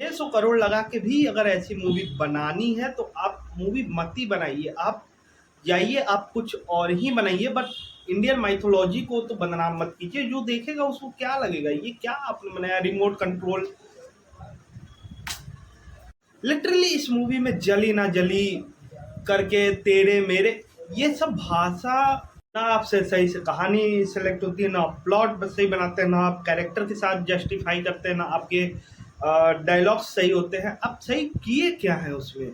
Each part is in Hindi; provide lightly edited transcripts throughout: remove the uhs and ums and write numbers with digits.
600 करोड़ लगा के भी अगर ऐसी मूवी बनानी है तो आप मूवी मत ही बनाइए। आप जाइए, आप कुछ और ही बनाइए, बट इंडियन माइथोलॉजी को तो बदनाम मत कीजिए। जो देखेगा उसको क्या लगेगा, ये क्या आपने बनाया रिमोट कंट्रोल। लिटरली इस मूवी में जली ना जली करके तेरे मेरे, ये सब भाषा, ना आपसे सही से कहानी सेलेक्ट होती है, ना आप प्लॉट सही बनाते हैं, ना आप कैरेक्टर के साथ जस्टिफाई करते हैं, ना आपके डायलॉग्स सही होते हैं। आप सही किए क्या है उसमें।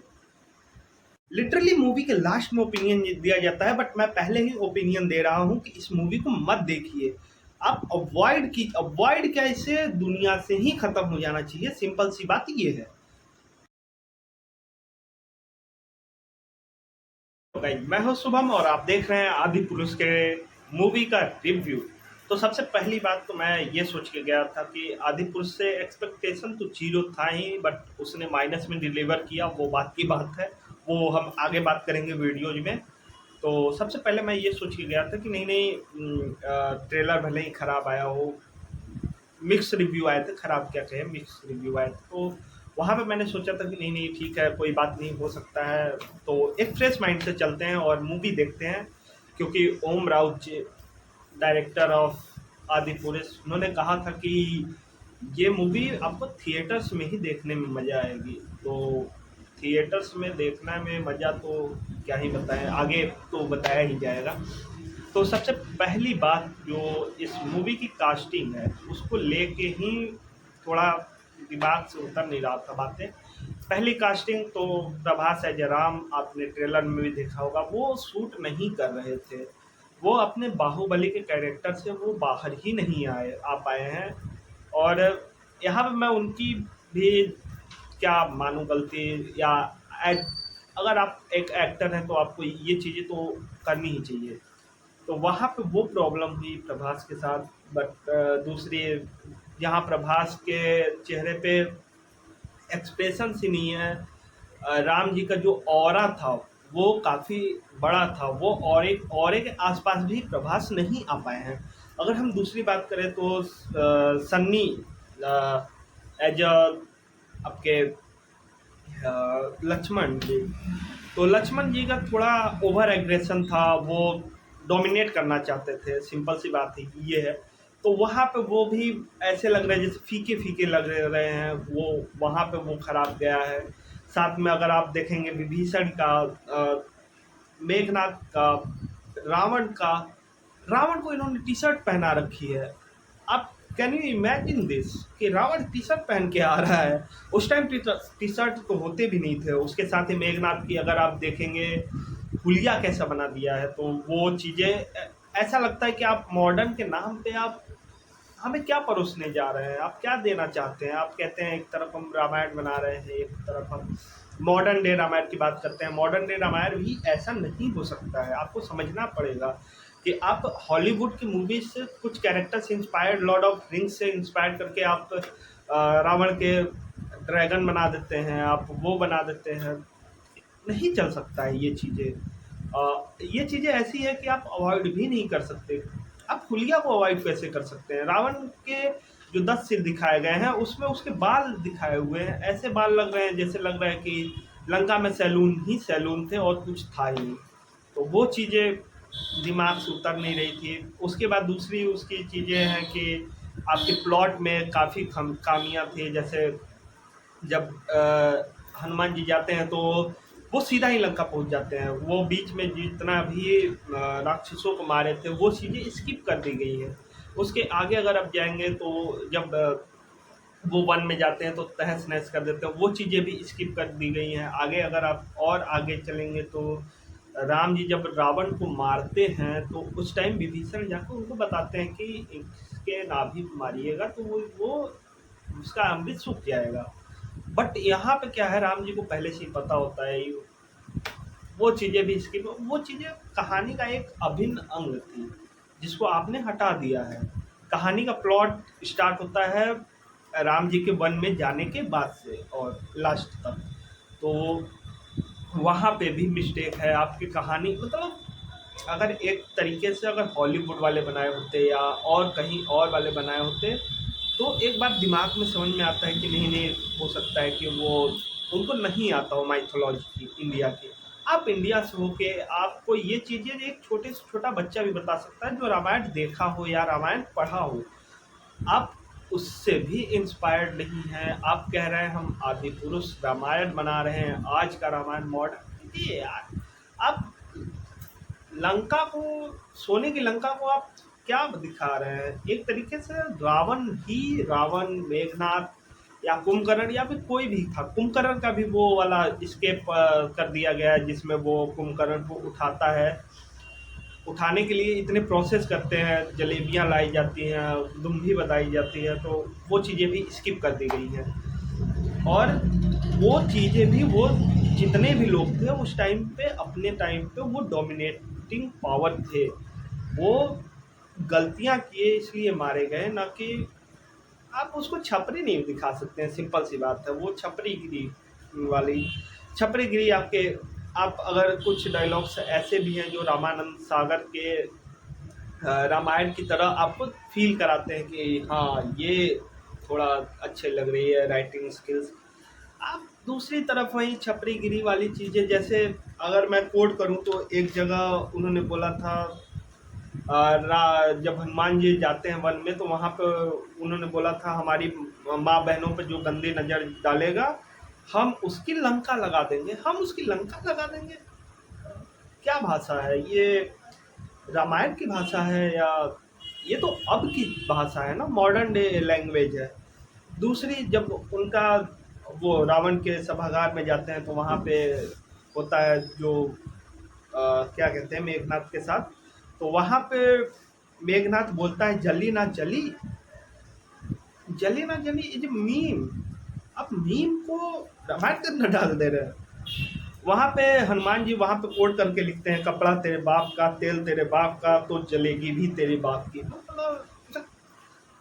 लिटरली मूवी के लास्ट में ओपिनियन दिया जाता है, बट मैं पहले ही ओपिनियन दे रहा हूँ कि इस मूवी को मत देखिए। आप अवॉइड क्या, इसे दुनिया से ही खत्म हो जाना चाहिए। सिंपल सी बात ये है। तो गाइस, मैं हूं शुभम और आप देख रहे हैं आदि पुरुष के मूवी का रिव्यू। तो सबसे पहली बात तो मैं ये सोच के गया था कि आदि पुरुष से एक्सपेक्टेशन तो जीरो था ही, बट उसने माइनस में डिलीवर किया, वो बात की बात है। वो हम आगे बात करेंगे वीडियोज में। तो सबसे पहले मैं ये सोच के गया था कि नहीं नहीं, ट्रेलर भले ही खराब आया हो, मिक्स रिव्यू आए थे, खराब क्या कहें, मिक्स रिव्यू आए थे। तो वहाँ पे मैंने सोचा था कि नहीं नहीं ठीक है, कोई बात नहीं, हो सकता है। तो एक फ्रेश माइंड से चलते हैं और मूवी देखते हैं, क्योंकि ओम राउत जी, डायरेक्टर ऑफ आदि पुरुष, उन्होंने कहा था कि ये मूवी आपको थिएटर्स में ही देखने में मज़ा आएगी। तो थिएटर्स में देखने में मज़ा तो क्या ही बताएं, आगे तो बताया ही जाएगा। तो सबसे पहली बात जो इस मूवी की कास्टिंग है उसको लेके ही थोड़ा दिमाग से उतर नहीं रहा था बातें। पहली कास्टिंग तो प्रभास एज राम, आपने ट्रेलर में भी देखा होगा, वो शूट नहीं कर रहे थे। वो अपने बाहुबली के कैरेक्टर से वो बाहर ही नहीं आ पाए हैं। और यहाँ पे मैं उनकी भी क्या मानूँ गलती, या अगर आप एक एक्टर हैं तो आपको ये चीज़ें तो करनी ही चाहिए। तो वहाँ पे वो प्रॉब्लम हुई प्रभास के साथ। बट दूसरी, यहाँ प्रभास के चेहरे पे एक्सप्रेशन ही नहीं है। राम जी का जो ऑरा था वो काफ़ी बड़ा था, वो ऑरे के आसपास भी प्रभास नहीं आ पाए हैं। अगर हम दूसरी बात करें तो सन्नी एज आपके लक्ष्मण जी, तो लक्ष्मण जी का थोड़ा ओवर एग्रेशन था, वो डोमिनेट करना चाहते थे, सिंपल सी बात ही ये है। तो वहाँ पे वो भी ऐसे लग रहे हैं जैसे फीके फीके लग रहे हैं, वो वहाँ पे वो खराब गया है। साथ में अगर आप देखेंगे विभीषण का, मेघनाथ का, रावण का, रावण को इन्होंने टी शर्ट पहना रखी है। आप कैन यू इमेजिन दिस कि रावण टी शर्ट पहन के आ रहा है। उस टाइम टी शर्ट तो होते भी नहीं थे। उसके साथ ही मेघनाथ की अगर आप देखेंगे हुलिया कैसा बना दिया है, तो वो चीज़ें ऐसा लगता है कि आप मॉडर्न के नाम पे आप हमें क्या परोसने जा रहे हैं, आप क्या देना चाहते हैं। आप कहते हैं एक तरफ हम रामायण बना रहे हैं, एक तरफ हम मॉडर्न डे रामायण की बात करते हैं। मॉडर्न डे रामायण भी ऐसा नहीं हो सकता है, आपको समझना पड़ेगा कि आप हॉलीवुड की मूवी से कुछ कैरेक्टर से इंस्पायर्ड, लॉर्ड ऑफ रिंग्स से इंस्पायर्ड करके आप रावण के ड्रैगन बना देते हैं, आप वो बना देते हैं। नहीं चल सकता है ये चीज़ें। ये चीज़ें ऐसी है कि आप अवॉइड भी नहीं कर सकते। आप हुलिया को अवॉइड कैसे कर सकते हैं। रावण के जो 10 सिर दिखाए गए हैं उसमें उसके बाल दिखाए हुए हैं, ऐसे बाल लग रहे हैं जैसे लग रहा है कि लंका में सैलून ही सैलून थे और कुछ था ही नहीं। तो वो चीज़ें दिमाग से उतर नहीं रही थी। उसके बाद दूसरी उसकी चीज़ें हैं कि आपके प्लॉट में काफ़ी खामियाँ थी। जैसे जब हनुमान जी जाते हैं तो वो सीधा ही लंका पहुंच जाते हैं, वो बीच में जितना भी राक्षसों को मारे थे वो चीज़ें स्किप कर दी गई हैं। उसके आगे अगर आप जाएंगे तो जब वो वन में जाते हैं तो तहस नहस कर देते हैं, वो चीज़ें भी स्किप कर दी गई हैं। आगे अगर आप और आगे चलेंगे तो राम जी जब रावण को मारते हैं तो उस टाइम विभीषण जाकर उनको बताते हैं कि इसके नाभि को मारिएगा तो वो उसका अमृत सूख जाएगा। बट यहाँ पे क्या है, राम जी को पहले से ही पता होता है। वो चीज़ें भी इसकी, वो चीज़ें कहानी का एक अभिन्न अंग थी जिसको आपने हटा दिया है। कहानी का प्लॉट स्टार्ट होता है राम जी के वन में जाने के बाद से और लास्ट तक। तो वहाँ पे भी मिस्टेक है आपकी कहानी। मतलब अगर एक तरीके से अगर हॉलीवुड वाले बनाए होते या और कहीं और वाले बनाए होते तो एक बार दिमाग में समझ में आता है कि नहीं नहीं, हो सकता है कि वो उनको नहीं आता हो माइथोलॉजी की इंडिया की। आप इंडिया से होके आपको ये चीज़ें एक छोटे से छोटा बच्चा भी बता सकता है जो रामायण देखा हो या रामायण पढ़ा हो। आप उससे भी इंस्पायर्ड नहीं हैं, आप कह रहे हैं हम आदि पुरुष रामायण बना रहे हैं, आज का रामायण मॉडर्न। ये यार, आप लंका को, सोने की लंका को आप क्या दिखा रहे हैं? एक तरीके से रावण ही, रावण, मेघनाथ या कुंभकर्ण या फिर कोई भी था, कुंभकर्ण का भी वो वाला स्केप कर दिया गया है जिसमें वो कुंभकर्ण को उठाता है। उठाने के लिए इतने प्रोसेस करते हैं, जलेबियाँ लाई जाती हैं, दुम्भी बताई जाती है, तो वो चीज़ें भी स्किप कर दी गई हैं। और वो चीज़ें भी, वो जितने भी लोग थे उस टाइम पे, अपने टाइम पे वो डोमिनेटिंग पावर थे। वो गलतियाँ किए इसलिए मारे गए, ना कि आप उसको छपरी नहीं दिखा सकते हैं, सिंपल सी बात है। वो छपरीगिरी वाली, छपरीगिरी आपके, आप अगर कुछ डायलॉग्स ऐसे भी हैं जो रामानंद सागर के रामायण की तरह आपको फील कराते हैं कि हाँ ये थोड़ा अच्छे लग रही है राइटिंग स्किल्स। आप दूसरी तरफ वही छपरीगिरी वाली चीज़ें, जैसे अगर मैं कोट करूँ तो एक जगह उन्होंने बोला था, जब हनुमान जी जाते हैं वन में तो वहाँ पे उन्होंने बोला था, हमारी माँ बहनों पे जो गंदी नज़र डालेगा हम उसकी लंका लगा देंगे, हम उसकी लंका लगा देंगे। क्या भाषा है ये? रामायण की भाषा है या ये तो अब की भाषा है ना, मॉडर्न डे लैंग्वेज है। दूसरी, जब उनका वो रावण के सभागार में जाते हैं तो वहाँ पे होता है जो क्या कहते हैं, मेघनाथ के साथ, तो वहाँ पे मेघनाथ बोलता है जली ना जली, जली ना जली इज मीम। अब मीम को रामायण के अंदर डाल दे रहे हैं। वहाँ पे हनुमान जी वहाँ पे कोट करके लिखते हैं, कपड़ा तेरे बाप का, तेल तेरे बाप का, तो जलेगी भी तेरे बाप की। मतलब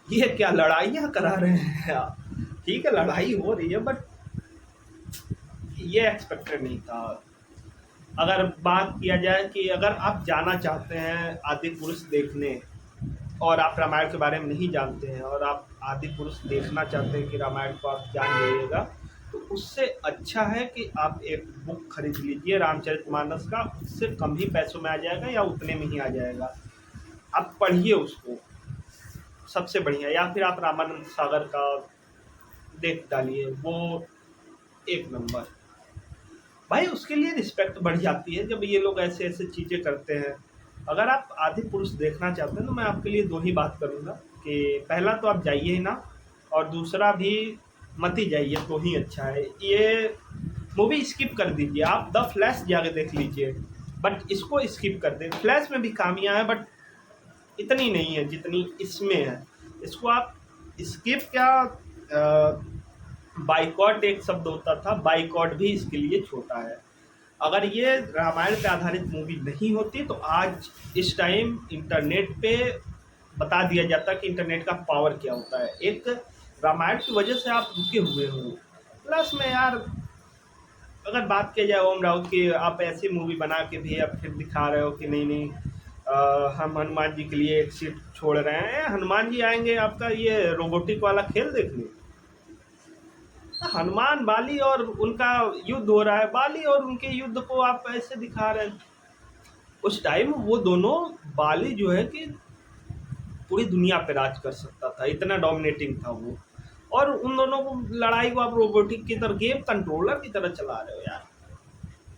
ये क्या लड़ाइयाँ करा रहे हैं आप? ठीक है लड़ाई हो रही है, बट ये एक्सपेक्टेड नहीं था। अगर बात किया जाए कि अगर आप जाना चाहते हैं आदि पुरुष देखने और आप रामायण के बारे में नहीं जानते हैं और आप आदि पुरुष देखना चाहते हैं कि रामायण को आप जान जाइएगा, तो उससे अच्छा है कि आप एक बुक खरीद लीजिए रामचरितमानस का। उससे कम ही पैसों में आ जाएगा या उतने में ही आ जाएगा, आप पढ़िए उसको, सबसे बढ़िया। या फिर आप रामानंद सागर का देख डालिए, वो एक नंबर। भाई उसके लिए रिस्पेक्ट बढ़ जाती है जब ये लोग ऐसे ऐसे चीज़ें करते हैं। अगर आप आदि पुरुष देखना चाहते हैं तो मैं आपके लिए दो ही बात करूँगा कि पहला तो आप जाइए ही ना, और दूसरा भी मत ही जाइए तो ही अच्छा है। ये मूवी स्किप कर दीजिए, आप द फ्लैश जाके देख लीजिए, बट इसको स्किप कर दें। फ्लैश में भी खामियां हैं बट इतनी नहीं है जितनी इसमें है। इसको आप स्किप क्या, बाइकॉट एक शब्द होता था, बाइकॉट भी इसके लिए छोटा है। अगर ये रामायण पे आधारित मूवी नहीं होती तो आज इस टाइम इंटरनेट पे बता दिया जाता कि इंटरनेट का पावर क्या होता है। एक रामायण की वजह से आप रुके हुए हो। प्लस में यार, अगर बात किया जाए ओम राउत की, आप ऐसी मूवी बना के भी अब फिर दिखा रहे हो कि नहीं नहीं हम हनुमान जी के लिए एक सीट छोड़ रहे हैं। हनुमान जी आएंगे आपका ये रोबोटिक वाला खेल देखने? हनुमान बाली और उनका युद्ध हो रहा है, बाली और उनके युद्ध को आप ऐसे दिखा रहे हैं। उस टाइम वो दोनों, बाली जो है कि पूरी दुनिया पे राज कर सकता था, इतना डोमिनेटिंग था वो, और उन दोनों को लड़ाई को आप रोबोटिक की तरह, गेम कंट्रोलर की तरह चला रहे हो यार।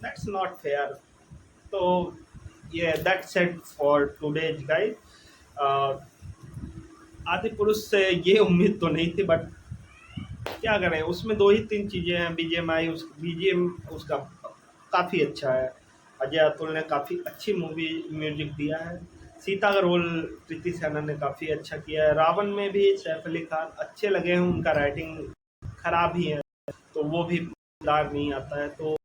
That's not fair. तो ये that's it for today's guys. आदि पुरुष से ये उम्मीद तो नहीं थी, बट क्या करें, उसमें दो ही तीन चीज़ें हैं। बीजीएमआई, उस बीजीएम उसका काफ़ी अच्छा है। अजय अतुल ने काफ़ी अच्छी मूवी म्यूजिक दिया है। सीता का रोल कृति सेनन ने काफ़ी अच्छा किया है। रावण में भी सैफ अली खान अच्छे लगे हैं, उनका राइटिंग खराब ही है तो वो भी मज़ेदार नहीं आता है। तो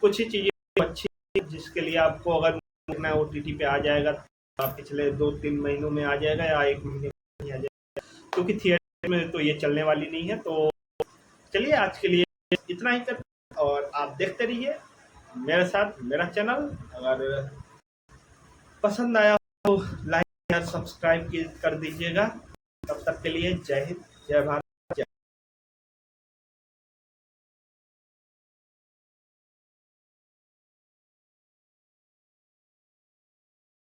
कुछ ही चीज़ें अच्छी जिसके लिए आपको अगर देखना है OTT पे आ जाएगा, पिछले 2-3 महीनों में आ जाएगा या 1 महीने में आ जाएगा, क्योंकि थिएटर में तो ये चलने वाली नहीं है। तो चलिए आज के लिए इतना ही करते हैं और आप देखते रहिए मेरे साथ मेरा चैनल। अगर पसंद आया तो लाइक और सब्सक्राइब कर दीजिएगा। तब तक के लिए जय हिंद। जय भारत।